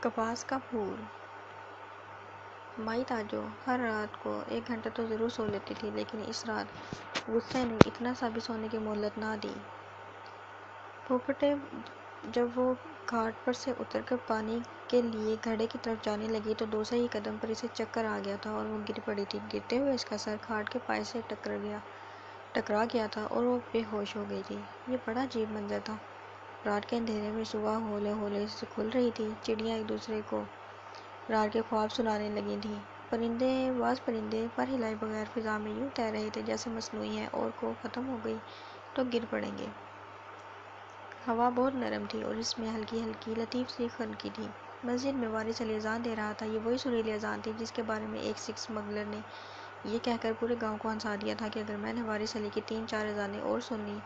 کپاس کا پھول۔ مائی تاجو ہر رات کو 1 گھنٹہ تو ضرور سو لیتی تھی، لیکن اس رات غصے نے اتنا سا بھی سونے کی مہلت نہ دی۔ پھپھٹے جب وہ گھاٹ پر سے اتر کر پانی کے لیے گھڑے کی طرف جانے لگی تو دوسرے ہی قدم پر اسے چکر آ گیا تھا اور وہ گر پڑی تھی۔ گرتے ہوئے اس کا سر گھاٹ کے پائے سے ٹکرا گیا تھا اور وہ بے ہوش ہو گئی تھی۔ یہ بڑا عجیب منظر تھا۔ رات کے اندھیرے میں صبح ہولے ہولے سے کھل رہی تھی۔ چڑیاں ایک دوسرے کو رات کے خواب سنانے لگی تھیں۔ بعض پرندے پر ہلائے بغیر فضا میں یوں تیر رہے تھے جیسے مصنوعی ہیں اور کو ختم ہو گئی تو گر پڑیں گے۔ ہوا بہت نرم تھی اور اس میں ہلکی ہلکی لطیف سی خنکی تھی۔ مسجد میں وارث علی اذان دے رہا تھا۔ یہ وہی سریلی اذان تھی جس کے بارے میں ایک سکھ اسمگلر نے یہ کہہ کر پورے گاؤں کو ہنسا دیا تھا کہ اگر میں نے وارث علی کی 3-4 اذانیں اور سن لیں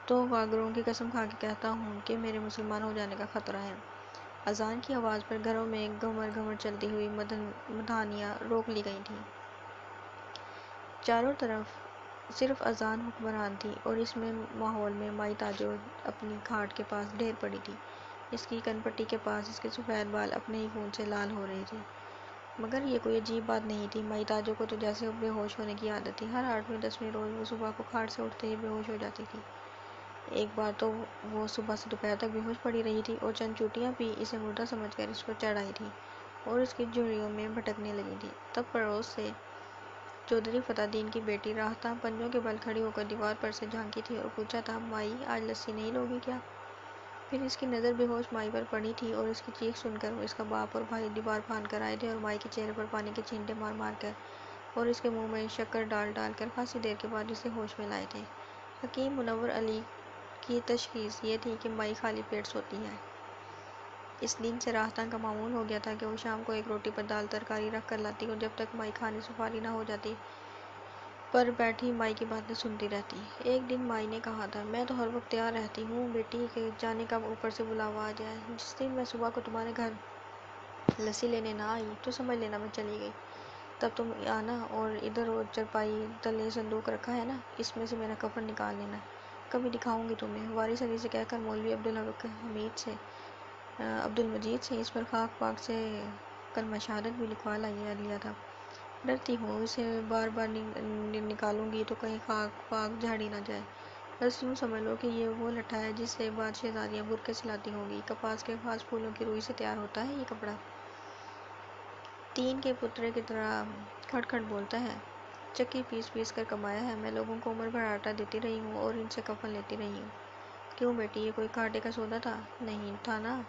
تو واگروں کی قسم کھا کے کہتا ہوں کہ میرے مسلمان ہو جانے کا خطرہ ہے۔ اذان کی آواز پر گھروں میں گھمر گھمر چلتی ہوئی مدھانیاں روک لی گئی تھیں۔ چاروں طرف صرف اذان حکمران تھی اور اس ماحول میں مائی تاجو اپنی کھاٹ کے پاس ڈھیر پڑی تھی۔ اس کی کن پٹی کے پاس اس کے سفید بال اپنے ہی خون سے لال ہو رہے تھے۔ مگر یہ کوئی عجیب بات نہیں تھی۔ مائی تاجو کو تو جیسے بے ہوش ہونے کی عادت تھی۔ ہر 8ویں-10ویں روز وہ صبح کو کھاٹ سے اٹھتے ہی بے ہوش ہو جاتی تھی۔ ایک بار تو وہ صبح سے دوپہر تک بے ہوش پڑی رہی تھی اور چند چونٹیاں بھی اسے مردہ سمجھ کر اس پر چڑھ آئی تھیں اور اس کی جھریوں میں بھٹکنے لگی تھیں۔ تب پڑوس سے چودھری فتح دین کی بیٹی راہتا پنجوں کے بل کھڑی ہو کر دیوار پر سے جھانکی تھی اور پوچھا تھا، مائی آج لسی نہیں لوگی کیا؟ پھر اس کی نظر بے ہوش مائی پر پڑی تھی اور اس کی چیخ سن کر اس کا باپ اور بھائی دیوار پھاند کر آئے تھے اور مائی کے چہرے پر پانی کے چھینٹے مار مار کر اور اس کے منہ میں شکر ڈال ڈال کر خاصی دیر کے بعد اسے ہوش میں لائے تھے۔ حکیم منور علی کی تشخیص یہ تھی کہ مائی خالی پیٹ سوتی ہے۔ اس دن سے راہتا کا معمول ہو گیا تھا کہ وہ شام کو ایک روٹی پر دال ترکاری رکھ کر لاتی اور جب تک مائی کھانے سے فارغ نہ ہو جاتی پر بیٹھی مائی کی باتیں سنتی رہتی۔ ایک دن مائی نے کہا تھا، میں تو ہر وقت تیار رہتی ہوں بیٹی کہ جانے کب اوپر سے بلاوا آ جائے۔ جس دن میں صبح کو تمہارے گھر لسی لینے نہ آئی تو سمجھ لینا میں چلی گئی۔ تب تم آنا اور ادھر وہ چارپائی تلے صندوق رکھا ہے نا، اس میں سے میرا کفن نکال لینا، کبھی دکھاؤں گی تمہیں۔ وارث علی سے کہہ کر مولوی عبدالمجید سے اس پر خاک پاک سے کلمہ شہادت بھی لکھوا لیا تھا۔ ڈرتی ہوں اسے بار بار نکالوں گی تو کہیں خاک پاک جھاڑ ہی نہ جائے۔ بس یوں سمجھ لو کہ یہ وہ لٹھا ہے جس سے بعد شہزادیاں برقعے سلاتی ہوں گی۔ کپاس کے خاص پھولوں کی روئی سے تیار ہوتا ہے یہ کپڑا۔ تین کے پترے کی طرح کھٹ کھٹ بولتا ہے۔ چکی پیس پیس کر کمایا ہے۔ میں لوگوں کو عمر بھر آٹا دیتی رہی ہوں اور ان سے کفن لیتی رہی ہوں۔ کیوں بیٹی، یہ کوئی گھاٹے کا سودا تھا؟ نہیں تھا نا۔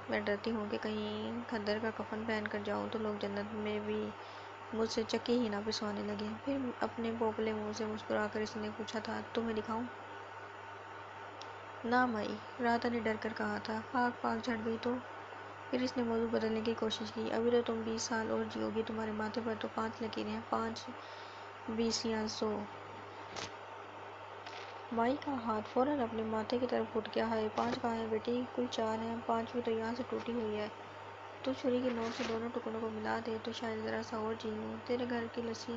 میں ڈرتی ہوں کہ کہیں کھدر کا کفن پہن کر جاؤں تو لوگ جنت میں بھی مجھ سے چکی ہی نہ پسوانے لگیں۔ پھر اپنے بوکھلے منہ سے مسکرا کر اس نے پوچھا تھا، تمہیں دکھاؤں؟ نہ مائی، راہتا نے ڈر کر کہا تھا۔ خاک پاک جھڑ گئی تو؟ پھر اس نے موضوع بدلنے کی کوشش کی۔ ابھی تو تم 20 سال اور جیو گی، تمہارے ماتھے پر تو 5 لکیریں، 5 20 یا 100۔ مائی کا ہاتھ فوراً اپنے ماتھے کی طرف اٹھ گیا۔ ہائے 5 کہاں ہیں بیٹی، کل 4 ہیں، 5ویں تو یہاں سے ٹوٹی ہوئی ہے۔ تو چھری کی نوک سے دونوں ٹکڑوں کو ملا دے تو شاید ذرا سا اور جی لوں، تیرے گھر کی لسی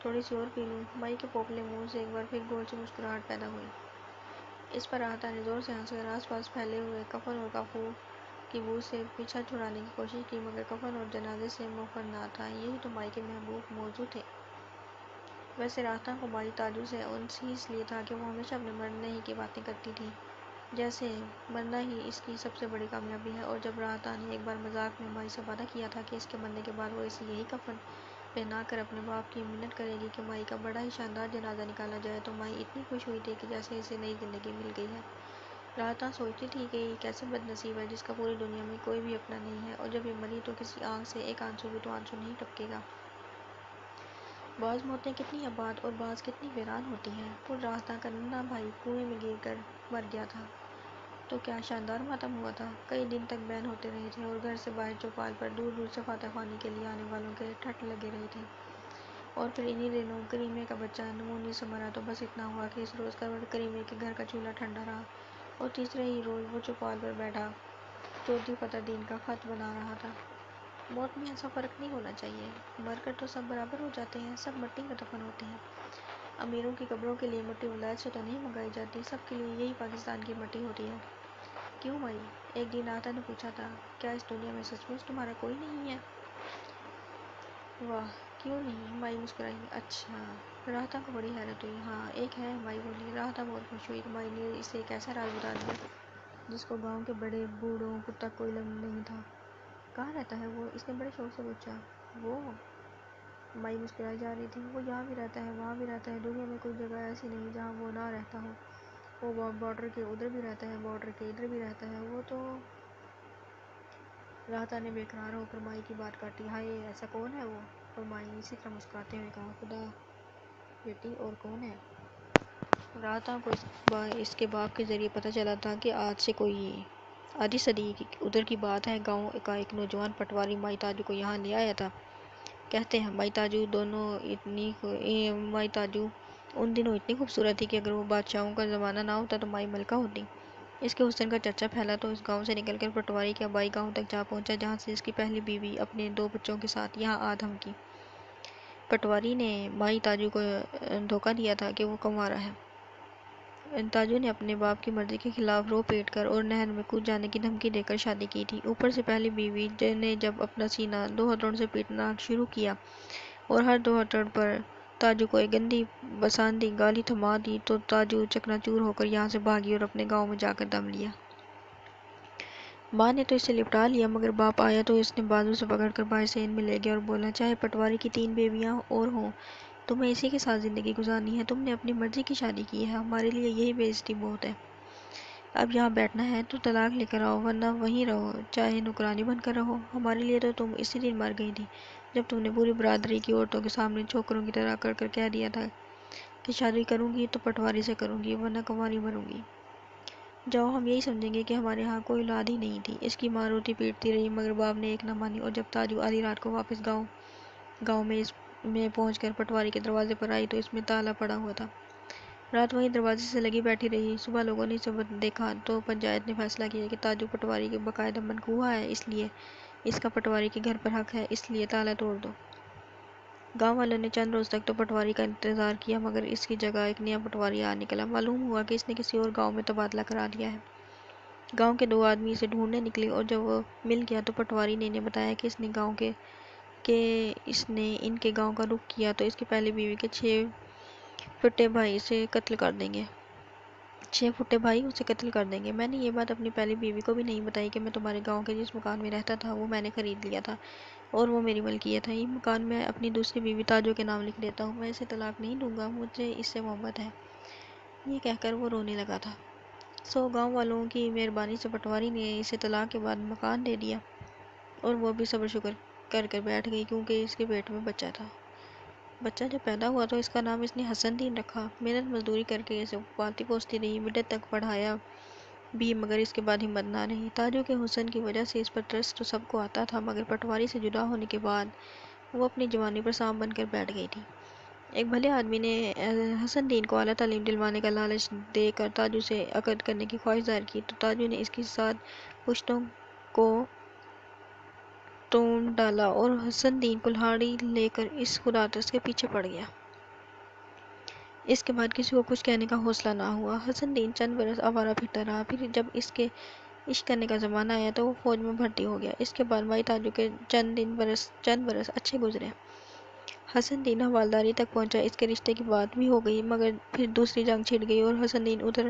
تھوڑی سی اور پی لوں۔ مائی کے پوپلے منہ سے ایک بار پھر گول سی مسکراہٹ پیدا ہوئی۔ اس پر راہتا نے زور سے ہنس کر آس پاس پھیلے ہوئے کفن اور کافور کی بو سے پیچھا چھڑانے کی کوشش کی، مگر کفن اور جنازے سے منہ پھر نہ تھا۔ یہی تو مائی کے محبوب موضوع تھے۔ ویسے راہتا کو مائی تاجو سے انس ہی اس لیے تھا کہ وہ ہمیشہ اپنے مرنے ہی کی باتیں کرتی تھی، جیسے مرنا ہی اس کی سب سے بڑی کامیابی ہے۔ اور جب راہتا نے ایک بار مذاق میں مائی سے وعدہ کیا تھا کہ اس کے مرنے کے بعد وہ اسے یہی کفن پہنا کر اپنے باپ کی منت کرے گی کہ مائی کا بڑا ہی شاندار جنازہ نکالا جائے، تو مائی اتنی خوش ہوئی تھی کہ جیسے اسے نئی زندگی مل گئی ہے۔ راہتا سوچتی تھی کہ یہ کیسے بد نصیب ہے جس کا پوری دنیا میں کوئی بھی اپنا نہیں ہے، اور جب یہ مری تو کسی آنکھ سے ایک آنسو بھی تو آنسو نہیں ٹپکے گا۔ بعض موتیں کتنی آباد اور بعض کتنی ویران ہوتی ہیں۔ اور راہتا کا ننھا بھائی کنویں میں گر کر مر گیا تھا تو کیا شاندار ماتم ہوا تھا۔ کئی دن تک بین ہوتے رہے تھے اور گھر سے باہر چوپال پر دور دور سے فاتح خوانی کے لیے آنے والوں کے ٹھٹ لگے رہے تھے۔ اور پھر انہی دنوں کریمے کا بچہ نمونیے سے مرا تو بس اتنا ہوا کہ اس روز کریمے کے گھر کا چولہا ٹھنڈا رہا اور تیسرے ہی روز وہ چوپال پر بیٹھا چودھری فتح دین کا خط بنا رہا تھا۔ موت میں ایسا فرق نہیں ہونا چاہیے۔ مر کر تو سب برابر ہو جاتے ہیں، سب مٹی میں دفن ہوتے ہیں۔ امیروں کی قبروں کے لیے مٹی ولایت سے تو نہیں منگائی جاتی، سب کے لیے یہی پاکستان کی مٹی ہوتی ہے۔ کیوں مائی؟ ایک دن راہتا نے پوچھا تھا۔ کیا اس دنیا میں سچ مچ تمہارا کوئی نہیں ہے؟ واہ، کیوں نہیں؟ مائی مسکرائی۔ اچھا، راہتا کو بڑی حیرت ہوئی۔ ہاں ایک ہے، مائی بولی۔ راہتا بہت خوش ہوئی کہ مائی نے اسے ایک ایسا راز بتا دیا جس کو گاؤں کے بڑے بوڑھوں کو تک کوئی علم نہیں تھا۔ کہاں رہتا ہے وہ؟ اس نے بڑے شوق سے پوچھا۔ وہ، مائی مسکرائی جا رہی تھی۔ وہ یہاں بھی رہتا ہے، وہاں بھی رہتا ہے، دنیا میں کوئی جگہ ایسی نہیں جہاں وہ نہ رہتا ہو۔ وہ بارڈر کے ادھر بھی رہتا ہے، بارڈر کے ادھر بھی رہتا ہے، وہ تو… راہتا نے بے قرار ہو کر مائی کی بات کاٹی۔ ہائے، ایسا کون ہے وہ؟ اور مائی نے اسی طرح مسکراتے ہوئے کہا، خدا بیٹی، اور کون ہے؟ راہتا کو اس کے باپ کے ذریعے پتہ چلا تھا کہ آج سے کوئی آدھی صدی ادھر کی بات ہے، گاؤں کا ایک نوجوان پٹواری مائی تاجو کو یہاں لے آیا تھا۔ کہتے ہیں مائی تاجو ان دنوں اتنی خوبصورت تھی کہ اگر وہ بادشاہوں کا زمانہ نہ ہوتا تو مائی ملکہ ہوتی۔ اس کے حسن کا چرچا پھیلا تو اس گاؤں سے نکل کر پٹواری کے آبائی گاؤں تک جا پہنچا، جہاں سے اس کی پہلی بیوی اپنے 2 بچوں کے ساتھ یہاں آ دھمکی۔ پٹواری نے مائی تاجو کو دھوکہ دیا تھا کہ وہ کنوارا ہے۔ تاجو نے اپنے باپ کی مرضی کے خلاف رو پیٹ کر اور نہر میں کود جانے کی دھمکی دے کر شادی کی تھی۔ اوپر سے پہلی بیوی نے جب اپنا سینہ 2 ہتھوڑوں سے پیٹنا شروع کیا اور ہر 2 ہتھوڑ پر تاجو کو ایک گندی بساندی گالی تھما دی تو تاجو چکنا چور ہو کر یہاں سے بھاگی اور اپنے گاؤں میں جا کر دم لیا۔ ماں نے تو اسے لپٹا لیا، مگر باپ آیا تو اس نے بازو سے پکڑ کر باہر سے میں لے گیا اور بولا، چاہے پٹواری کی 3 بیویاں اور ہوں، تمہیں اسی کے ساتھ زندگی گزارنی ہے۔ تم نے اپنی مرضی کی شادی کی ہے، ہمارے لیے یہی بے عزتی بہت ہے۔ اب یہاں بیٹھنا ہے تو طلاق لے کر آؤ، ورنہ وہیں رہو، چاہے نوکرانی بن کر رہو۔ ہمارے لیے تو تم اسی دن مر گئی تھی جب تم نے پوری برادری کی عورتوں کے سامنے چھوکروں کی طرح کر کر کہہ دیا تھا کہ شادی کروں گی تو پٹواری سے کروں گی، ورنہ کنواری مروں گی۔ جاؤ، ہم یہی سمجھیں گے کہ ہمارے ہاں کوئی اولاد ہی نہیں تھی۔ اس کی ماں روتی پیٹتی رہی، مگر باپ نے ایک نہ مانی، اور جب تاجو آدھی رات کو واپس گاؤں میں پہنچ کر پٹواری کے دروازے پر آئی تو اس میں تالا پڑا ہوا تھا۔ رات وہیں دروازے سے لگی بیٹھی رہی۔ صبح لوگوں نے اسے دیکھا تو پنچایت نے فیصلہ کیا کہ تاجو پٹواری کے باقاعدہ منقوہ ہے، اس لیے اس کا پٹواری کے گھر پر حق ہے، اس لیے تالا توڑ دو۔ گاؤں والوں نے چند روز تک تو پٹواری کا انتظار کیا، مگر اس کی جگہ ایک نیا پٹواری آ نکلا۔ معلوم ہوا کہ اس نے کسی اور گاؤں میں تبادلہ کرا دیا ہے۔ گاؤں کے 2 آدمی اسے ڈھونڈنے نکلے اور جب وہ مل گیا تو پٹواری نے انہیں بتایا کہ اس نے ان کے گاؤں کا رخ کیا تو اس کی پہلی بیوی کے 6 فٹے بھائی اسے قتل کر دیں گے۔ 6 فٹے بھائی اسے قتل کر دیں گے۔ میں نے یہ بات اپنی پہلی بیوی کو بھی نہیں بتائی کہ میں تمہارے گاؤں کے جس مکان میں رہتا تھا وہ میں نے خرید لیا تھا اور وہ میری ملکیت ہے۔ یہ مکان میں اپنی دوسری بیوی تاجو کے نام لکھ دیتا ہوں، میں اسے طلاق نہیں دوں گا، مجھے اس سے محبت ہے۔ یہ کہہ کر وہ رونے لگا تھا۔ گاؤں والوں کی مہربانی سے پٹواری نے اسے طلاق کے بعد مکان دے دیا اور وہ بھی صبر شکر کر کر بیٹھ گئی، کیونکہ اس کے پیٹ میں بچہ تھا۔ بچہ جب پیدا ہوا تو اس کا نام اس نے حسن دین رکھا۔ محنت مزدوری کر کے اسے پالتی پوستی رہی، مڈٹ تک پڑھایا بھی، مگر اس کے بعد ہمت نہ رہی۔ تاجو کے حسن کی وجہ سے اس پر ترس تو سب کو آتا تھا، مگر پٹواری سے جدا ہونے کے بعد وہ اپنی جوانی پر سانپ بن کر بیٹھ گئی تھی۔ ایک بھلے آدمی نے حسن دین کو اعلیٰ تعلیم دلوانے کا لالچ دے کر تاجو سے عقد کرنے کی خواہش ظاہر کی تو تاجو نے اس کی 7 پشتوں کو توڑ ڈالا اور حسن دین کلہاڑی لے کر اس خداترس کے پیچھے پڑ گیا۔ اس کے بعد کسی کو کچھ کہنے کا حوصلہ نہ ہوا۔ حسن دین چند برس آوارہ پھرتا رہا، پھر جب اس کے عشق کرنے کا زمانہ آیا تو وہ فوج میں بھرتی ہو گیا۔ اس کے بعد مائی تاجو کے چند برس اچھے گزرے۔ حسن دین حوالداری تک پہنچا، اس کے رشتے کی بات بھی ہو گئی، مگر پھر دوسری جنگ چھڑ گئی اور حسن دین ادھر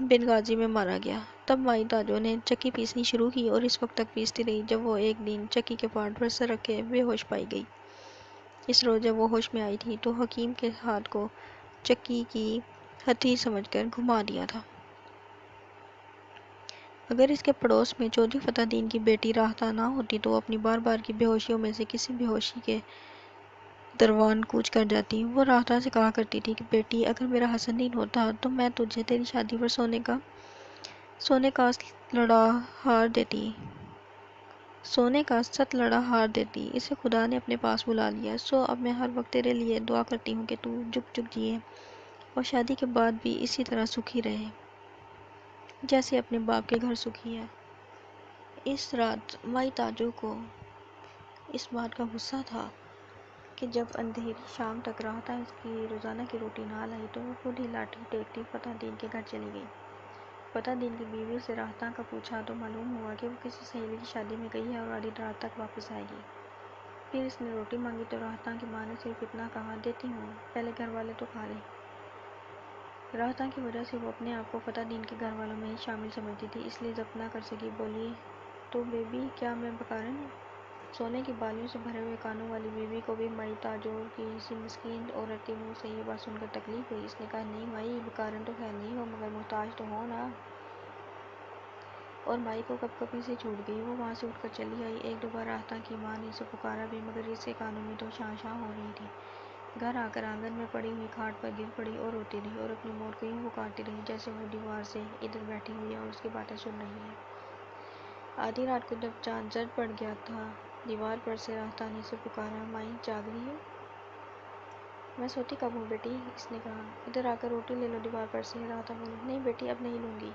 بنغازی میں مارا گیا۔ تب مائی تاجو نے چکی پیسنی شروع کی اور اس وقت تک پیستی رہی جب وہ ایک دن چکی کے پاٹ پر سر رکھے بے ہوش پائی گئی۔ اس روز جب وہ ہوش میں آئی تھی تو حکیم کے ہاتھ کو چکی کی ہتھی سمجھ کر گھما دیا تھا۔ اگر اس کے پڑوس میں چودھری فتح دین کی بیٹی راہتا نہ ہوتی تو وہ اپنی بار بار کی بے ہوشیوں میں سے کسی بے ہوشی کے دوران کوچ کر جاتی۔ وہ راہتا سے کہا کرتی تھی کہ بیٹی، اگر میرا حسن دین ہوتا تو میں تجھے تیری شادی پر سونے کا ست لڑا ہار دیتی۔ اسے خدا نے اپنے پاس بلا لیا، اب میں ہر وقت تیرے لیے دعا کرتی ہوں کہ تو جگ جگ جیے اور شادی کے بعد بھی اسی طرح سکھی رہے جیسے اپنے باپ کے گھر سکھی ہے۔ اس رات مائی تاجو کو اس بات کا غصہ تھا کہ جب اندھیری شام تک راہتا اس کی روزانہ کی روٹی نہ لائی تو وہ خود ہی لاٹھی ٹیکتی فتح دین کے گھر چلی گئی۔ فتح دین کی بیوی سے راہتا کا پوچھا تو معلوم ہوا کہ وہ کسی سہیلی کی شادی میں گئی ہے اور آدھی رات تک واپس آئے گی۔ پھر اس نے روٹی مانگی تو راہتا کی ماں نے صرف اتنا کہا، دیتی ہوں، پہلے گھر والے تو کھا لیں۔ راہتا کی وجہ سے وہ اپنے آپ کو فتح دین کے گھر والوں میں ہی شامل سمجھتی تھی، اس لیے ضبط نہ کر سکی، بولی، تو بیبی کیا میں بکارن ہوں؟ سونے کی بالیوں سے بھرے ہوئے کانوں والی بیوی کو بھی مائی تاجور کی سی مسکین عورت کے منہ سے یہ بات سن کر تکلیف ہوئی۔ اس نے کہا، نہیں مائی، بکارن تو خیر نہیں ہو، مگر محتاج تو ہو نا۔ اور مائی کو کب کبھی سے چھوٹ گئی، وہ وہاں سے اٹھ کر چلی آئی۔ ایک دو بار راہتا کی ماں نے اسے پکارا بھی، مگر اس کے کانوں میں تو شاں شاں ہو رہی تھی۔ گھر آ کر آنگن میں پڑی ہوئی کھاٹ پر گر پڑی اور روتی رہی اور اپنی موت کو یوں پکارتی رہی جیسے وہ دیوار سے ادھر بیٹھی ہوئی ہے اور اس کی باتیں سن رہی ہے۔ آدھی رات کو جب چاند زرد پڑ گیا تھا، دیوار پر سے راہتا نے اسے پکارا، مائی جاگ رہی ہو؟ میں سوتی کب ہوں بیٹی؟ اس نے کہا، ادھر آ کر روٹی لے لو دیوار پر سے۔ راہتا بولی، نہیں بیٹی، اب نہیں لوں گی۔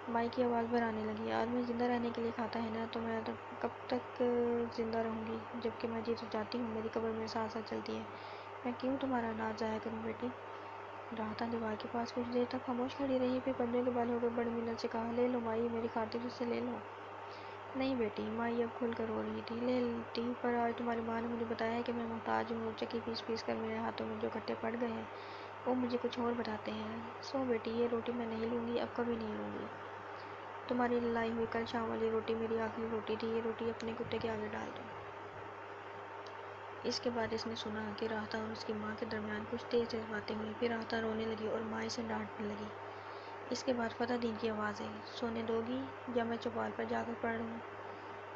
مائی کی آواز بھر آنے لگی، آدمی زندہ رہنے کے لیے کھاتا ہے نا، تو میں کب تک زندہ رہوں گی؟ جب کہ میں جاتی ہوں میری قبر میرے ساتھ ساتھ چلتی ہے، میں کیوں تمہارا اناج ضائع کروں بیٹی؟ راہتا دیوار کے پاس کچھ دیر تک خاموش کھڑی رہی، پھر پنجوں کے بل ہو کر بڑی منت سے کہا، لے لو مائی، میری خاطر اسے لے لو۔ نہیں بیٹی، مائی اب کھل کر رو رہی تھی، لے لیتی، پر آج تمہاری ماں نے مجھے بتایا ہے کہ میں محتاج ہوں اور چکی پیس پیس کر میرے ہاتھوں میں جو کٹے پڑ گئے ہیں وہ مجھے کچھ اور بتاتے ہیں۔ سو بیٹی، یہ روٹی میں نہیں لوں گی، اب کبھی نہیں لوں گی۔ تمہاری لائی ہوئی کل شام والی روٹی میری آخری روٹی تھی، یہ روٹی اپنے کتے کے آگے ڈال دو۔ اس کے بعد اس نے سنا کہ راہتا اور اس کی ماں کے درمیان کچھ تیز تیز باتیں ہوئیں، پھر راہتا رونے لگی اور ماں اسے ڈانٹنے لگی۔ اس کے بعد فتح دین کی آواز آئی، سونے دو گی یا میں چوپال پر جا کر پڑھ لوں؟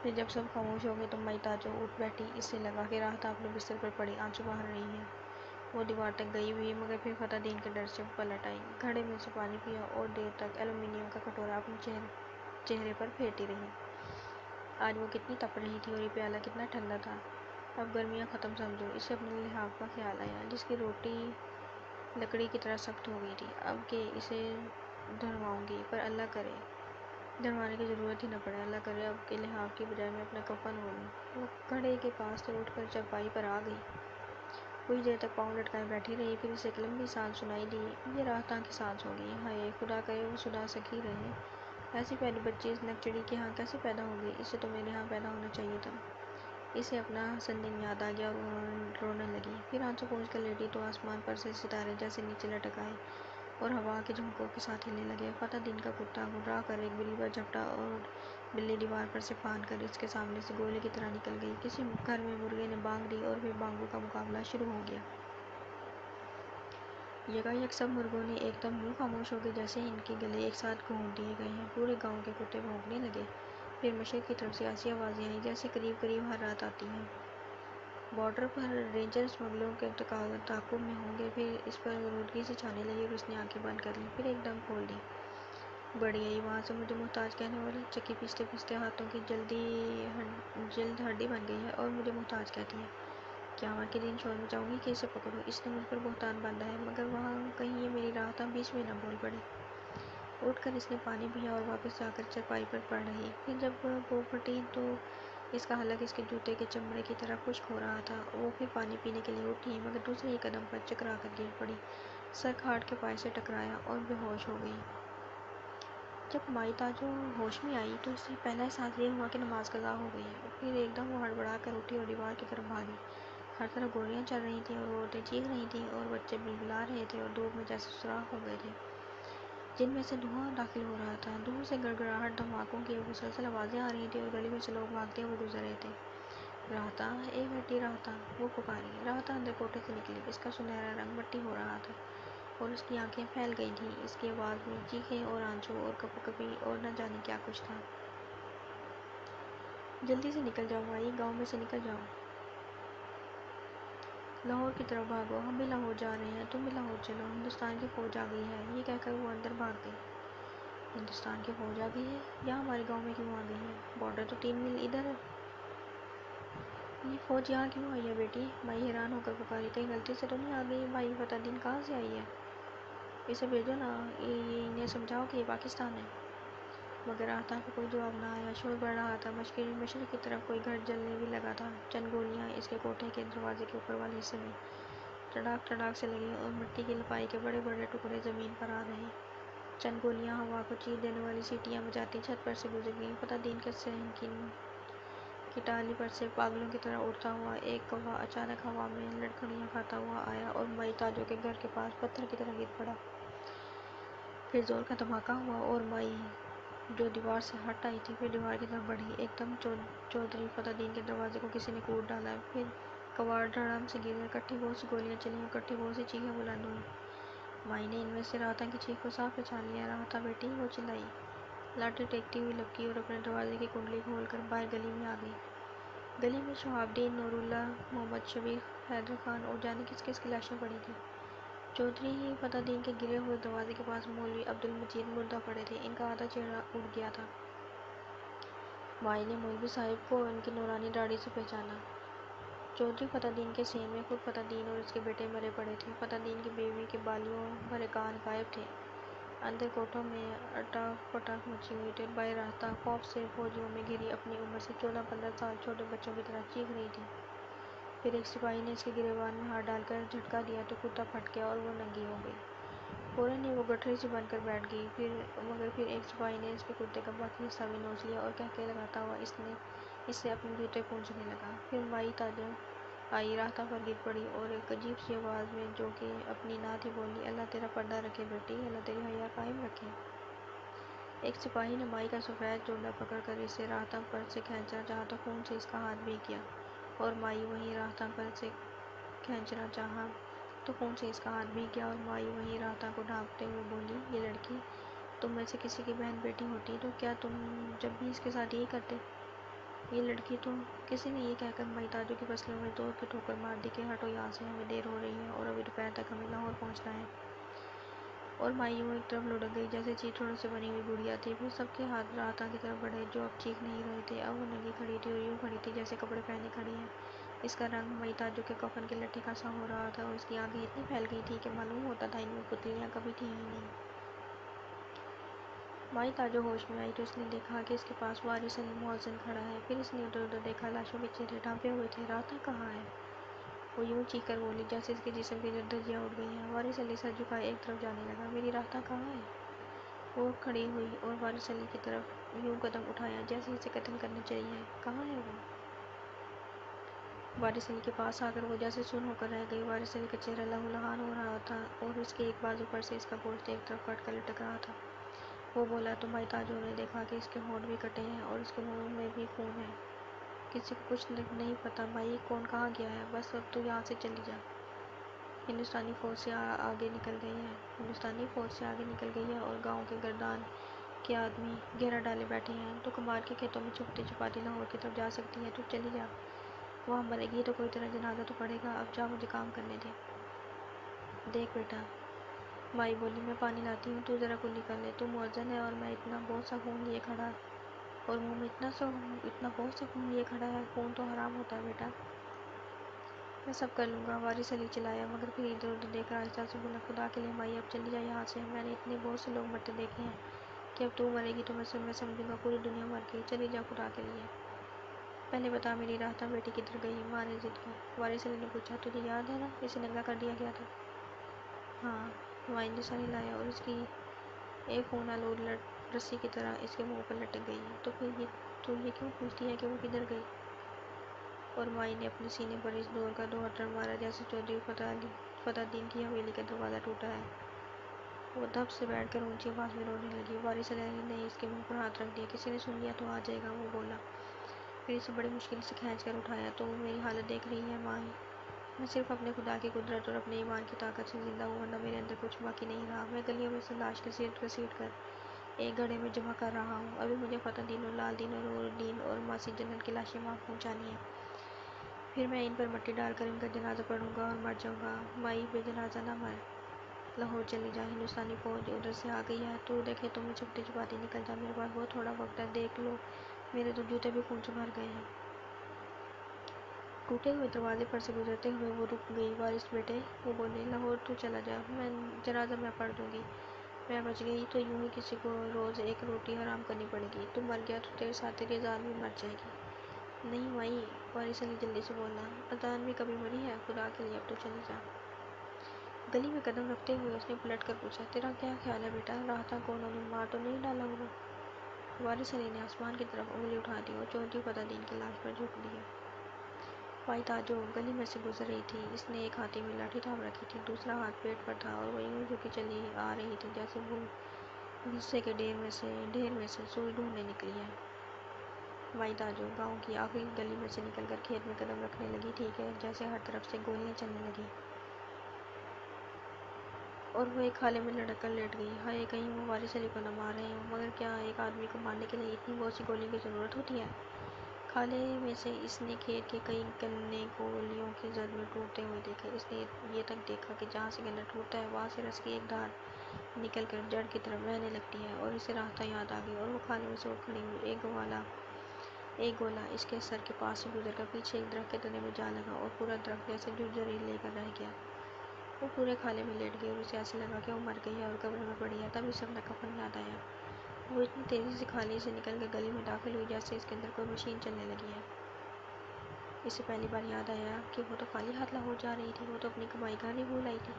پھر جب سب خاموش ہو گئے تو مائی تاجور اٹھ بیٹھی۔ اس سے لگا کہ راہتا اپنے بستر پر پڑی آنسو بہا رہی ہے۔ وہ دیوار تک گئی ہوئی مگر پھر فتح دین کے ڈر سے پلٹ آئی، گھڑے میں سے پانی پیا اور دیر تک ایلومینیم کا کٹورا اپنے چہرے پر پھیرتی رہی۔ آج وہ کتنی تپ رہی تھی اور یہ پیالہ کتنا ٹھنڈا تھا۔ اب گرمیاں ختم سمجھو۔ اسے اپنے لحاف کا خیال آیا جس کی روٹی لکڑی کی طرح سخت ہو گئی تھی، اب کہ اسے دھنواؤں گی، پر اللہ کرے دھنوانے کی ضرورت ہی نہ پڑے، اللہ کرے اب کے لحاف کی بجائے میں اپنا کفن اوڑھوں۔ وہ گھڑے کے پاس سے اٹھ کر چارپائی پر آ گئی، کچھ دیر تک پاؤں لٹکائے بیٹھی رہی، پھر اسے ایک لمبی سانس سنائی دی، یہ راہتا کی سانس ہوگی۔ ہائے خدا کرے وہ سدا سکی رہے، ایسی پیاری بچی اس نکچڑی کے ہاں کیسے پیدا ہو گئی؟ اسے تو میرے ہاں پیدا ہونا چاہیے تھا۔ اسے اپنا حسن دن یاد آ گیا اور رونے لگی، پھر آنسو پونچھ کر لیٹی تو آسمان پر سے ستارے جیسے نیچے لٹک آئے اور ہوا کے جھونکوں کے ساتھ ہلنے لگے۔ فتح دین کا کتا گھرا کر ایک بلی پر جھپٹا اور بلی دیوار پر سے پھاند کر اس کے سامنے سے گولے کی طرح نکل گئی۔ کسی گھر میں مرغے نے بانگ دی اور پھر بانگوں کا مقابلہ شروع ہو گیا۔ یکایک سب مرغوں نے ایک دم یوں خاموش ہو گئے جیسے ان کے گلے ایک ساتھ گھونٹ دیے گئے ہیں۔ پورے گاؤں کے کتے بھونکنے لگے۔ پھر مشرق کی طرف سے ایسی آوازیں آئیں جیسے قریب قریب ہر رات آتی ہیں۔ بارڈر پر رینجر اسمگلروں کے تعاقب میں ہوں گے۔ پھر اس پر غنودگی سے چھانے لگی اور اس نے آنکھیں بند کر لیں، پھر ایک دم کھول دیں۔ بڑی آئی وہاں سے مجھے محتاج کہنے والی، چکی پیستے پیستے ہاتھوں کی جلد ہڈی بن گئی ہے اور مجھے محتاج کہتی ہے۔ قیامت کے دن شور مچاؤں گی کہ اسے پکڑو، اس نے مجھ پر بہتان باندھا ہے، مگر وہاں کہیں یہ میری راہتا بیچ میں نہ بول پڑے۔ اٹھ کر اس نے پانی پیا اور واپس جا کر چارپائی پر پڑ رہی۔ پھر جب وہ پھٹی تو اس کا حلق اس کے جوتے کے چمڑے کی طرح خشک ہو رہا تھا۔ وہ پھر پانی پینے کے لیے اٹھی مگر دوسرے ہی قدم پر چکرا کر گر پڑی، سر کھاٹ کے پائے سے ٹکرایا اور بے ہوش ہو گئی۔ جب مائی تاجور ہوش میں آئی تو اسے پہلا احساس یہ ہوا کہ نماز قضا ہو گئی ہے۔ پھر ایک دم وہ ہڑبڑا کر اٹھی اور دیوار کی طرف بھاگی۔ ہر طرف گولیاں چل رہی تھیں اور عورتیں چیخ رہی تھیں اور بچے بلبلا رہے تھے اور دھوپ میں جیسے سوراخ ہو گئے تھے جن میں سے دھواں داخل ہو رہا تھا۔ دور سے گڑگڑاہٹ، دھماکوں کی مسلسل آوازیں آ رہی تھیں اور گلی میں سے لوگ بھاگتے ہوئے گزر رہے تھے۔ راہتا، اے بیٹی راہتا، وہ پکاری۔ راہتا اندر کوٹھے سے نکلی، اس کا سنہرا رنگ مٹی ہو رہا تھا اور اس کی آنکھیں پھیل گئی تھیں۔ اس کی آواز میں چیخیں اور آنسو اور کپی کپی اور نہ جانے کیا کچھ تھا۔ جلدی سے نکل جاؤ مائی، گاؤں میں سے نکل جاؤ، لاہور کی طرف بھاگو، ہم بھی لاہور جا رہے ہیں، تم بھی لاہور چلو، ہندوستان کی فوج آ گئی ہے۔ یہ کہہ کر وہ اندر بھاگ گئی۔ ہندوستان کی فوج آ گئی ہے؟ یہاں ہمارے گاؤں میں کیوں آ گئی ہے؟ بارڈر تو 3 میل ادھر ہے۔ یہ فوج یہاں کیوں آئی ہے بیٹی؟ مائی حیران ہو کر پکاری، کہیں غلطی سے تو نہیں آ گئی؟ بھائی فتح دین کہاں سے آئی ہے؟ اسے بھیجو نا، انہیں سمجھاؤ کہ یہ پاکستان ہے۔ مگر راہتا کا کوئی جواب نہ آیا۔ شور بڑھ رہا تھا، مشرق کی طرف کوئی گھر جلنے بھی لگا تھا۔ چند گولیاں اس کے کوٹھے کے دروازے کے اوپر والے حصے میں ٹڑاک ٹڑاک سے لگیں اور مٹی کی لپائی کے بڑے بڑے ٹکڑے زمین پر آ رہے۔ چند گولیاں ہوا کو چیر دینے والی سیٹیاں بجاتی چھت پر سے گزر گئیں۔ فتح دین کے صحن کی ٹاہلی پر سے پاگلوں کی طرح اڑتا ہوا ایک کوا اچانک ہوا میں لڑکھڑیاں کھاتا ہوا آیا اور مائی تاجو کے گھر کے پاس پتھر کی طرح گر پڑا۔ پھر زور کا دھماکہ ہوا اور مائی جو دیوار سے ہٹ آئی تھی پھر دیوار کی طرف بڑھی۔ ایک دم چودھری فتح دین کے دروازے کو کسی نے کوٹ ڈالا۔ پھر کواڑ دھڑام سے گرے، کٹھی بہت سی گولیاں چلیں اور کٹھی بہت سی چیخیں بلند ہوئیں۔ مائی نے ان میں سے راہتا کی چیخ کو صاف پہچان لیا۔ "راہتا بیٹی!" وہ چلائی۔ لاٹھی ٹیکتی ہوئی لپکی اور اپنے دروازے کی کنڈلی کھول کر باہر گلی میں آ گئی۔ گلی میں شہاب الدین، نور اللہ، محمد شفیق، حیدر خان اور جانے کس کس کی لاشیں پڑی تھیں۔ چودھری ہی فتح دین کے گرے ہوئے دروازے کے پاس مولوی عبدالمجید مردہ پڑے تھے۔ ان کا آدھا چہرہ اڑ گیا تھا۔ مائی نے مولوی صاحب کو ان کی نورانی داڑھی سے پہچانا۔ چودھری فتح دین کے صحن میں خود فتح دین اور اس کے بیٹے مرے پڑے تھے۔ فتح دین کی بیوی کے بالیوں بھرے کان غائب تھے۔ اندر کوٹھوں میں اٹاف پٹاخ مچی ہوئی تھی اور باہر راہتا خوف سے فوجیوں میں گھری اپنی عمر سے 14-15 سال چھوٹے بچوں کی طرح چیخ رہی تھی۔ پھر ایک سپاہی نے اس کے گریبان میں ہاتھ ڈال کر جھٹکا دیا تو کتا پھٹ گیا اور وہ ننگی ہو گئی۔ فوراً ہی وہ گٹھری سی بن کر بیٹھ گئی، مگر پھر ایک سپاہی نے اس کے کرتے کا باقی حصہ بھی نوچ لیا اور قہقہے لگاتا ہوا اس سے اپنے جوتے پونچھنے لگا۔ پھر مائی تاجو آئی، راہتا پر گر پڑی اور ایک عجیب سی آواز میں جو کہ اپنی نہ تھی بولی، "اللہ تیرا پردہ رکھے بیٹی، اللہ تیری حیا قائم رکھے۔" ایک سپاہی نے مائی کا سفید جوڑا پکڑ کر اسے راہتا پر سے کھینچا، جہاں تک خون سے اس کا ہاتھ بھیگ گیا، اور مائی وہیں راہتا پر سے کھینچنا چاہا تو خون سے اس کا ہاتھ بھیگ گیا، اور مائی وہیں راہتا کو ڈھانپتے ہوئے بولی، "یہ لڑکی تم میں سے کسی کی بہن بیٹی ہوتی تو کیا تم جب بھی اس کے ساتھ یہی کرتے؟ یہ لڑکی تو…" کسی نے یہ کہہ کر مائی تاجو کی پسلیوں میں زور کی ٹھوکر مار دی کہ "ہٹو یہاں سے، ہمیں دیر ہو رہی ہے اور ابھی دوپہر تک ہمیں لاہور پہنچنا ہے۔" اور مائی یوں ایک طرف لڑک گئی جیسے چیتڑوں سے بنی ہوئی گڑیا تھی۔ پھر سب کے ہاتھ راہتا کی طرف بڑھے جو اب چیخ نہیں رہے تھے۔ اب وہ ننگی کھڑی تھی اور یوں کھڑی تھی جیسے کپڑے پہنے کھڑی ہے۔ اس کا رنگ مائی تاجو کے کفن کے لٹے کا سا ہو رہا تھا اور اس کی آنکھیں اتنی پھیل گئی تھیں کہ معلوم ہوتا تھا ان میں پتلیاں کبھی تھیں ہی نہیں۔ مائی تاجو ہوش میں آئی تو اس نے دیکھا کہ اس کے پاس وارث علی مؤذن کھڑا ہے۔ پھر اس نے ادھر ادھر دیکھا، لاشوں کے چہرے ڈھانپے ہوئے تھے۔ "راہتا کہاں ہے؟" وہ یوں چیخ کر بولی جیسے اس کے جسم کی دھجیاں اڑ گئی ہیں۔ وارث علی سر جھکائے ایک طرف جانے لگا۔ "میری راہتا کہاں ہے؟" وہ کھڑی ہوئی اور وارث علی کی طرف یوں قدم اٹھایا جیسے اسے قتل کرنے چلی ہے۔ "کہاں ہے وہ؟" وارث علی کے پاس آ کر وہ جیسے سن ہو کر رہ گئی۔ وارث علی کا چہرہ لہو لہان ہو رہا تھا اور اس کے ایک بازو پر سے اس کا گوشت ایک طرف کٹ کر لٹک رہا تھا۔ وہ بولا تو مائی تاجو نے دیکھا کہ اس کے ہونٹ بھی کٹے ہیں اور اس کے منہ میں بھی خون ہے۔ "کسی کو کچھ نہیں پتا مائی، کون کہاں گیا ہے، بس اب تو یہاں سے چلی جا۔ ہندوستانی فوج سے آگے نکل گئی ہے۔ ہندوستانی فوج سے آگے نکل گئی ہے اور گاؤں کے گردان کے آدمی گھیرا ڈالے بیٹھے ہیں۔ تو کمار کے کھیتوں میں چھپتی چھپاتی لاہور کی طرف جا سکتی ہے تو چلی جا، وہاں مرے گی تو کوئی تیرا جنازہ تو پڑے گا۔ اب جا، مجھے کام کرنے دے۔" "دیکھ بیٹا…" مائی بولی، "میں پانی لاتی ہوں، تو ذرا کلی کر لے۔ تو مؤذن ہے اور میں اتنا بہت سا خون لیے کھڑا اور منہ میں اتنا بہت سا خون لیے کھڑا ہے، خون تو حرام ہوتا ہے بیٹا۔ میں سب کر لوں گا۔" وارث علی چلایا، مگر پھر ادھر ادھر دیکھ کر آہستہ سے بولا، "خدا کے لیے مائی، اب چلی جا یہاں سے۔ میں نے اتنے بہت سے لوگ مرتے دیکھے ہیں کہ اب تو مرے گی تو میں سمجھوں گا پوری دنیا مر گئی۔ چلی جا خدا کے لیے۔ پہلے بتا، میری راہتا بیٹی کدھر گئی؟" ماں نے ضد کی۔ وارث علی نے پوچھا، "تجھے یاد ہے نا، اسے ننگا کر دیا گیا تھا؟" "ہاں۔" مائی نے سر ہلایا اور اس کی ایک خون آلود رسی کی طرح اس کے منہ پر لٹک گئی۔ "تو پھر تو یہ کیوں پوچھتی ہے کہ وہ کدھر گئی؟" اور مائی نے اپنے سینے پر اس دور کا دوہتر مارا جیسے چودھری فتح دین کی حویلی کا دروازہ ٹوٹا ہے۔ وہ دھپ سے بیٹھ کر اونچی آواز میں رونے لگی۔ وارث علی نے اس کے منہ پر ہاتھ رکھ دیا۔ "کسی نے سن لیا تو آ جائے گا۔" وہ بولا۔ پھر اسے بڑی مشکل سے کھینچ کر اٹھایا۔ "تو میری حالت دیکھ رہی ہے مائی، میں صرف اپنے خدا کی قدرت اور اپنے ایمان کی طاقت سے زندہ ہوں، ورنہ میرے اندر کچھ باقی نہیں رہا۔ میں گلیوں میں سے لاش گھسیٹ گھسیٹ کر ایک گڑھے میں جمع کر رہا ہوں۔ ابھی مجھے فتح دین اور لال دین اور نور الدین اور ماسی جنت کی لاشیں وہاں پہنچانی ہیں۔ پھر میں ان پر مٹی ڈال کر ان کا جنازہ پڑھوں گا اور مر جاؤں گا۔ مائی، بے جنازہ نہ مر، لاہور چلی جا۔ ہندوستانی فوج ادھر سے آ گئی ہے، تو دیکھے تو میں چھپتی چھپاتی نکل جا۔ میرے پاس بہت تھوڑا وقت ہے، دیکھ لو میرے تو جوتے بھی خون سے بھر گئے ہیں۔" ٹوٹے ہوئے دروازے پر سے گزرتے ہوئے وہ رک گئی۔ "وارث بیٹے…" وہ بولے، "لاہور تو چلا جا، جنازہ میں پڑھ دوں گی۔ میں بچ گئی تو یوں ہی کسی کو روز ایک روٹی حرام کرنی پڑے گی۔ تو مر گیا تو تیرے ساتھ تیری اذان بھی مر جائے گی۔" "نہیں مائی…" وارث علی جلدی سے بولا، "اذان بھی کبھی مری ہے، خدا کے لیے اب تو چلی جا۔" گلی میں قدم رکھتے ہوئے اس نے پلٹ کر پوچھا، تیرا کیا خیال ہے بیٹا، راہتا کو انہوں نے مار تو نہیں ڈالا ہوگا؟ وارث علی نے آسمان کی طرف انگلی اٹھا دی اور چوہدری فتح دین کی لاش پر جھک دیا۔ مائی تاجو گلی میں سے گزر رہی تھی۔ اس نے ایک ہاتھ میں لاٹھی تھام رکھی تھی، دوسرا ہاتھ پیٹ پر تھا اور وہ یوں جھکی چلی آ رہی تھی جیسے وہ غصے کے ڈھیر میں سے سوئی ڈھونڈنے نکلی ہے۔ مائی تاجو گاؤں کی آخری گلی میں سے نکل کر کھیت میں قدم رکھنے لگی، ٹھیک ہے جیسے ہر طرف سے گولیاں چلنے لگیں اور وہ ایک خالے میں لڑک کر لیٹ گئی۔ ہائے کہیں وہ وارث علی کو نہ مار رہے ہوں، مگر کیا ایک آدمی کو مارنے کے لیے اتنی بہت سی گولیوں کی ضرورت ہوتی ہے؟ خالے میں سے اس نے کھیت کے کئی گنے گولیوں کی زد میں ٹوٹتے ہوئے دیکھے۔ اس نے یہ تک دیکھا کہ جہاں سے گنا ٹوٹتا ہے وہاں سے رس کی ایک دھار نکل کر جڑ کی طرف بہنے لگتی ہے اور اسے راہتا یاد آ گئی اور وہ خالے میں سے اٹھ کھڑی ہوئی۔ ایک گولا اس کے سر کے پاس سے گزر کر پیچھے ایک درخت کے تنے میں جا لگا اور پورا درخت جیسے جھرجھری لے کر رہ گیا۔ وہ پورے خالے میں لیٹ گئی اور اسے ایسے لگا کہ وہ مر گئی ہے اور قبر میں پڑی ہے۔ تب اسے اپنا کفن یاد آیا۔ وہ اتنی تیزی سے خانے سے نکل کر گلی میں داخل ہوئی جیسے اس کے اندر کوئی مشین چلنے لگی ہے۔ اسے پہلی بار یاد آیا کہ وہ تو خالی ہاتھ لاہور جا رہی تھی، وہ تو اپنی کمائی گھر ہی بھول آئی تھی۔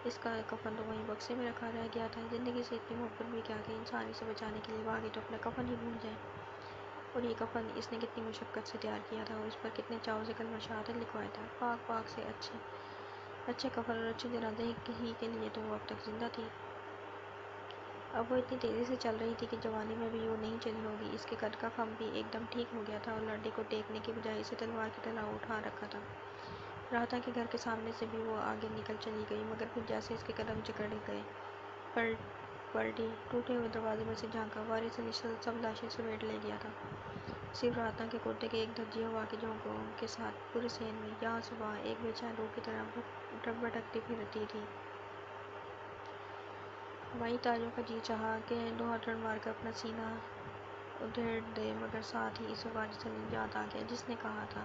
اس کا کفن تو وہیں بکسے میں رکھا رہ گیا تھا۔ زندگی سے اتنی محبت بھی کیا کہ انسان اسے بچانے کے لیے بھاگے تو اپنا کفن ہی بھول جائے۔ اور یہ کفن اس نے کتنی مشقت سے تیار کیا تھا اور اس پر کتنے چاؤ سے کلمہ شہادت لکھوایا تھا۔ پاک پاک سے اچھے کفن اور اچھے جنازے ہی کے لیے تو وہ اب تک زندہ تھی۔ اب وہ اتنی تیزی سے چل رہی تھی کہ جوانی میں بھی یوں نہیں چلی ہوگی۔ اس کے قد کا خم بھی ایک دم ٹھیک ہو گیا تھا اور لاٹھی کو ٹیکنے کی بجائے اسے تلوار کی طرح اٹھا رکھا تھا۔ راہتا کے گھر کے سامنے سے بھی وہ آگے نکل چلی گئی، مگر پھر جیسے اس کے قدم جکڑ گئے، پلٹی، ٹوٹے ہوئے دروازے میں سے جھانکا۔ وارث علی سب لاشیں سمیٹ لے گیا تھا، صرف راہتا کے کرتے کے ایک دھجی ہوا کے جھونکوں کے ساتھ پورے صحن میں یہاں سے وہاں ایک بے چین روح کی طرح بھٹکتی پھرتی تھی۔ مائی تاجو کا جی چاہا کہ 2 ہتھوڑے مار کر اپنا سینہ ادھیڑ دے، مگر ساتھ ہی اسے وارث علی یاد آ گیا جس نے کہا تھا۔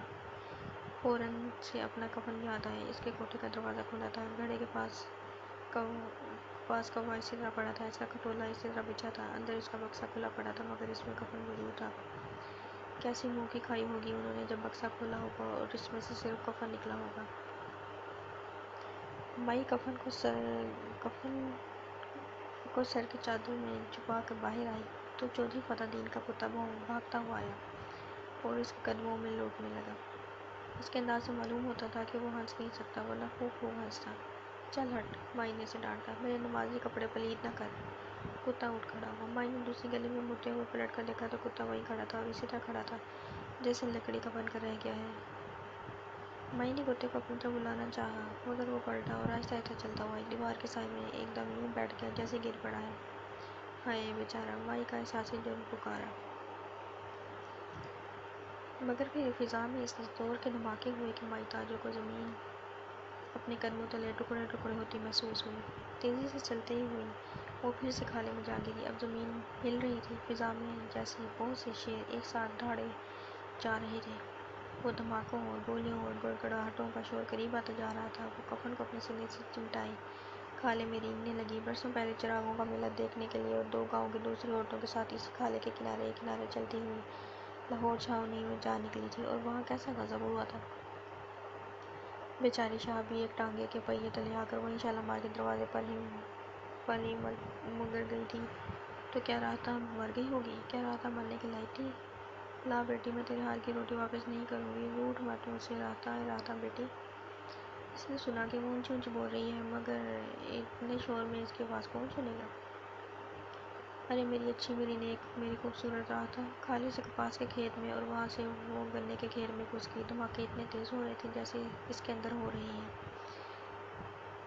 فوراً سے اپنا کفن یاد آیا۔ اس کے کوٹھے کا دروازہ کھلا تھا، گھڑے کے پاس کوا اسی طرح پڑا تھا، اس کا کھٹولا اسی طرح بچھا تھا، اندر اس کا بکسا کھلا پڑا تھا مگر اس میں کفن موجود تھا۔ کیسی منہ کی کھائی ہوگی انہوں نے جب بکسا کھولا ہوگا اور اس میں سے صرف کفن نکلا ہوگا۔ مائی کفن کو سر کی چادر میں چھپا کر باہر آئی تو چودھری فتح دین کا کتا بھاگتا ہوا آیا اور اس کے قدموں میں لوٹنے لگا۔ اس کے انداز سے معلوم ہوتا تھا کہ وہ ہنس نہیں سکتا ورنہ خوب ہنستا۔ چل ہٹ، مائی نے اسے ڈانٹا، میرے نمازی کپڑے پلید نہ کر۔ کتا اٹھ کھڑا ہوا۔ مائی نے دوسری گلی میں مڑتے ہوئے پلٹ کر دیکھا تو کتا وہیں کھڑا تھا اور اسی طرح کھڑا تھا جیسے لکڑی کا بن کر رہ گیا ہے۔ مائی نے کتے کو اپنی طرف بلانا چاہا مگر وہ پلٹا اور آہستہ آہستہ چلتا ہوا ایک دیوار کے سائے میں ایک دم یوں بیٹھ گیا جیسے گر پڑا ہے۔ ہائے بیچارہ، مائی کا احساسِ جرم پکارا۔ مگر پھر فضا میں اس زور کے دھماکے ہوئے کہ مائی تاجو کو زمین اپنے قدموں تلے ٹکڑے ٹکڑے ہوتی محسوس ہوئی۔ تیزی سے چلتے ہی ہوئی وہ پھر سے خالے میں جا گری۔ اب زمین ہل رہی تھی، فضا میں جیسے بہت سے شیر ایک ساتھ دہاڑے جا رہے تھے۔ وہ دھماکوں اور گولیوں اور گڑگڑاہٹوں کا شور قریب آتا جا رہا تھا۔ وہ کفن کو اپنے سینے سے چمٹائے خالے میں رینگنے لگی۔ برسوں پہلے چراغوں کا میلہ دیکھنے کے لیے اور 2 گاؤں کی دوسری عورتوں کے ساتھ اسی خالے کے کنارے چلتی ہوئی لاہور چھاؤنی میں جا نکلی تھی اور وہاں کیسا غضب ہوا تھا۔ بیچاری شاہ بھی ایک ٹانگے کے پہیے تلے آ کر وہیں چھالا مار کے دروازے پر ہی مگر گئی تھی۔ تو کیا راہتا مر گئی ہوگی؟ کیا راہتا مرنے کے لائق تھی؟ لا بیٹی، میں تیرے ہاتھ کی روٹی واپس نہیں کروں گی، روٹھ مت مجھ سے راہتا بیٹی۔ اس نے سنا کہ وہ اونچی اونچی بول رہی ہے، مگر اتنے شور میں اس کی آواز کون سنے گا؟ ارے میری اچھی، میری نیک، میری خوبصورت راہتا! خالے سے کپاس کے کھیت میں اور وہاں سے وہ گنے کے کھیر میں گھس گئی۔ دھماکے اتنے تیز ہو رہے تھے جیسے اس کے اندر ہو رہے ہیں۔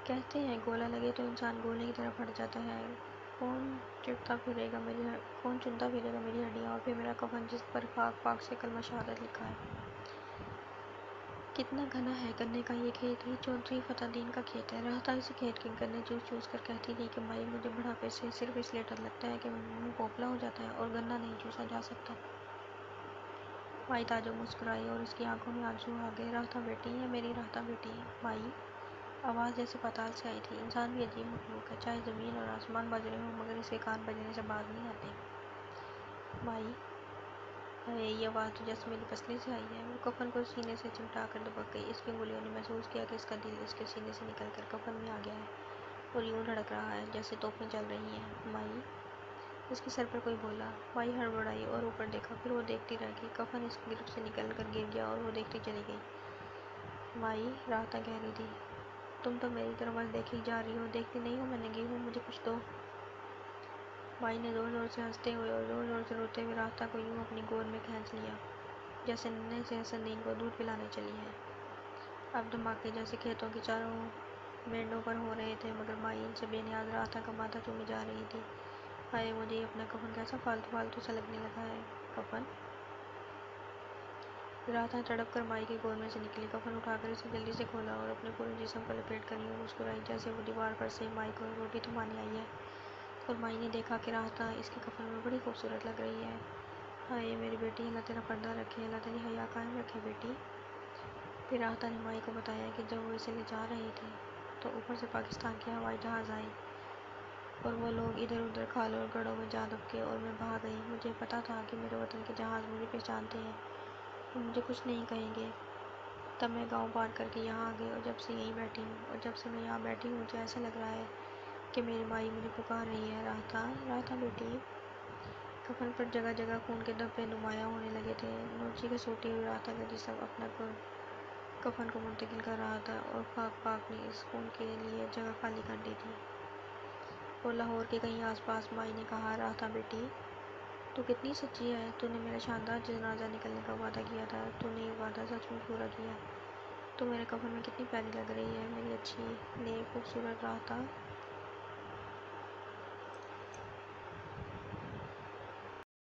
کہتے ہیں گولا لگے تو انسان گولے کی طرح پھٹ جاتا ہے۔ کون چنتا پھرے گا میری ہڈیاں اور پھر میرا کفن جس پر پاک پاک سے کلمہ شہادت لکھا ہے؟ کتنا گھنا ہے گنے کا یہ کھیت! یہ چودھری فتح دین کا کھیت ہے۔ راہتا اسی کھیت کے گنے چوس چوس کر کہتی تھی کہ مائی مجھے بڑھاپے سے صرف اس لیے ڈر لگتا ہے کہ منہ پوپلا ہو جاتا ہے اور گنا نہیں چوسا جا سکتا۔ مائی تاجو مسکرائی اور اس کی آنکھوں میں آنسو آ گئے۔ راہتا بیٹی ہے، میری راہتا بیٹی! مائی! آواز جیسے پاتال سے آئی تھی۔ انسان بھی عجیب مخلوق ہے، چاہے زمین اور آسمان بج رہے ہوں مگر اس کے کان بجنے سے باز نہیں آتے۔ مائی! ہائے، یہ آواز تو جیسے میری پسلی سے آئی ہے۔ وہ کفن کو سینے سے چمٹا کر دبک گئی۔ اس کی انگلیوں نے محسوس کیا کہ اس کا دل اس کے سینے سے نکل کر کفن میں آ گیا ہے اور یوں دھڑک رہا ہے جیسے توپیں چل رہی ہیں۔ مائی، اس کے سر پر کوئی بولا۔ مائی ہڑبڑائی اور اوپر دیکھا، پھر وہ دیکھتی رہ گئی۔ کفن اس کی گرفت سے نکل کر گر گیا اور وہ دیکھتی چلی گئی۔ مائی، راحتہ کہہ رہی تھی، تم تو میری طرف بس دیکھی جا رہی ہو، دیکھتی نہیں ہو میں ننگی ہوں، مجھے کچھ دو۔ مائی نے زور زور سے ہنستے ہوئے اور زور زور سے روتے ہوئے راحتہ کو یوں اپنی گود میں کھینچ لیا جیسے ننھے سے حسن کو دودھ پلانے چلی ہے۔ اب دھماکے جیسے کھیتوں کی چاروں مینڈوں پر ہو رہے تھے، مگر مائی ان سے بے نیاز راحتہ کا ماتھا چومے جا رہی تھی۔ ہائے، مجھے یہ اپنا کفن کیسا فالتو فالتو سا لگنے لگا ہے۔ کفن؟ راحتہ تڑپ کر مائی کی گود میں سے نکلی، کفن اٹھا کر اسے جلدی سے کھولا اور اپنے پورے جسم کو لپیٹ کر یوں مسکرائی جیسے وہ دیوار پر سے مائی کو روٹی تھمانے آئی ہے، اور مائی نے دیکھا کہ راحتہ اس کے کفن میں بڑی خوبصورت لگ رہی ہے۔ ہائے میری بیٹی، اللہ تیرا پردہ رکھے، اللہ تیری حیا قائم رکھے بیٹی۔ پھر راحتہ نے مائی کو بتایا کہ جب وہ اسے لے جا رہے تھے تو اوپر سے پاکستان کے ہوائی جہاز آئے اور وہ لوگ ادھر ادھر کھالوں اور گڑھوں میں جا دبکے اور میں بہا گئی۔ مجھے پتہ تھا کہ میرے وطن کے جہاز مجھے پہچانتے ہیں اور مجھے کچھ نہیں کہیں گے۔ تب میں گاؤں پار کر کے یہاں آ گئی اور جب سے یہیں بیٹھی ہوں، اور جب سے میں یہاں بیٹھی ہوں مجھے ایسا لگ رہا ہے کہ میری مائی مجھے پکار رہی ہے، راحتہ، راحتہ بیٹی۔ کفن پر جگہ جگہ خون کے دھبے نمایاں ہونے لگے تھے۔ نوچی گھسوٹی ہوئی راحتہ کا جسم اپنا کفن کو منتقل کر رہا تھا اور خاک پاک نے اس خون کے لیے جگہ خالی کر دی تھی۔ اور لاہور کے کہیں آس پاس مائی نے کہا، راحتہ بیٹی، تو کتنی سچی ہے، تو نے میرا شاندار جنازہ نکلنے کا وعدہ کیا تھا، تو نے یہ وعدہ سچ مچ پورا کیا، تو میرے کفن میں کتنی پیاری لگ رہی ہے میری اچھی نیک خوبصورت راحتہ۔